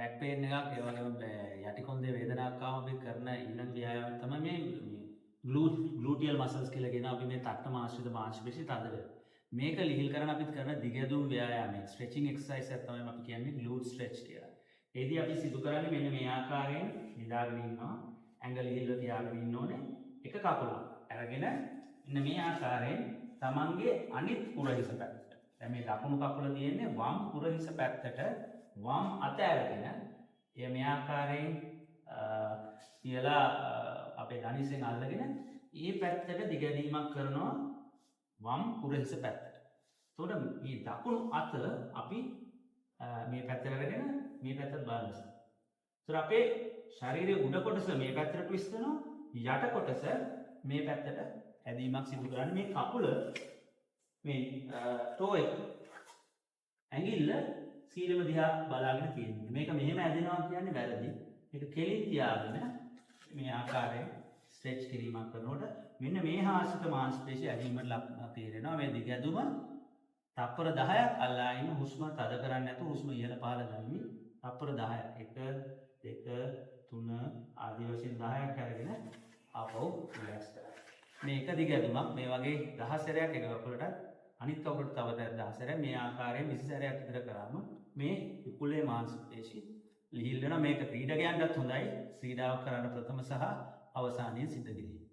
Back pain එකක් ඒ වගේම යටි කොන්දේ වේදනාවක් ආවම අපි කරන ඊළඟ ව්‍යායාමය තමයි මේ ග්ලූටියල් මසල්ස් කියලා කියන අපි මේ තට්ට මාංශිත මාංශ පේශි තද වෙන. මේක ලිහිල් කරන අපිත් කරන දිගැදුම් ව්‍යායාමයක් ස්ට්‍රෙචිං එක්සර්සයිස් එකක් තමයි අපි කියන්නේ ග්ලූට් ස්ට්‍රෙච් කියලා. ඒදී අපි සිදු කරන්නේ මෙන්න මේ ආකාරයෙන් නිදාගෙන ඉන්නවා. ඇඟ ලිහිල්ව තියාගෙන ඉන්න ඕනේ. එක කකුලක් අරගෙන මෙන්න මේ ආකාරයෙන් තමන්ගේ අනිත් කුරහිස පැත්තට. දැන් මේ දකුණු කකුල තියෙන්නේ වම් කුරහිස පැත්තට වම් අත අරගෙන එය මේ ආකාරයෙන් තියලා අපේ ධනිසෙන් අල්ලගෙන ඒ පැත්තට දිගැදීමක් කරනවා වම් කුරහිස පැත්තට. එතකොට මේ දකුණු අත අපි මේ පැත්තට අරගෙන මේ පැත්තට බලනවා. ඒතර අපේ ශරීරයේ උඩ කොටස මේ පැත්තට ට්විස්ට් කරනවා, යට කොටස මේ පැත්තට ඇදීමක් සිදු කරන්නේ. මේ කකුල මේ ටෝ එක ඇඟිල්ල සීලම දිහා බලාගෙන තියෙනවා. මේක මෙහෙම ඇදෙනවා කියන්නේ වැරදි. මේක කෙලින් තියාගෙන මේ ආකාරයෙන් ස්ට්‍රෙච් කිරීමක් කරනකොට මෙන්න මේ හාසිත මාංශ පේශිය ඇදීමට ලක් තේරෙනවා. මේ දිගැදුම තප්පර 10ක් අල්ලා ඉන්න හුස්ම තද කරන්නේ නැතුව හුස්ම ඉහළ පහළ ගනිමින් තප්පර 10ක් 1 2 3 ආදී වශයෙන් 10ක් අරගෙන ආපහු රිලැක්ස් කරන්න. මේක දිගැදුමක් මේ වගේ 10 සැරයක් එක කකුලට අනිත් කකුලට තව 10 සැරයක් මේ ආකාරයෙන් 20 සැරයක් විතර කරාම මේ උකුලේ මාංශ පේශි ලිහිල් වෙනවා. මේක ක්‍රීඩකයන්ටත් හොඳයි. ක්‍රීඩාවක් කරන්න ප්‍රථම සහ අවසානයේ සිද්ධ කිරීම.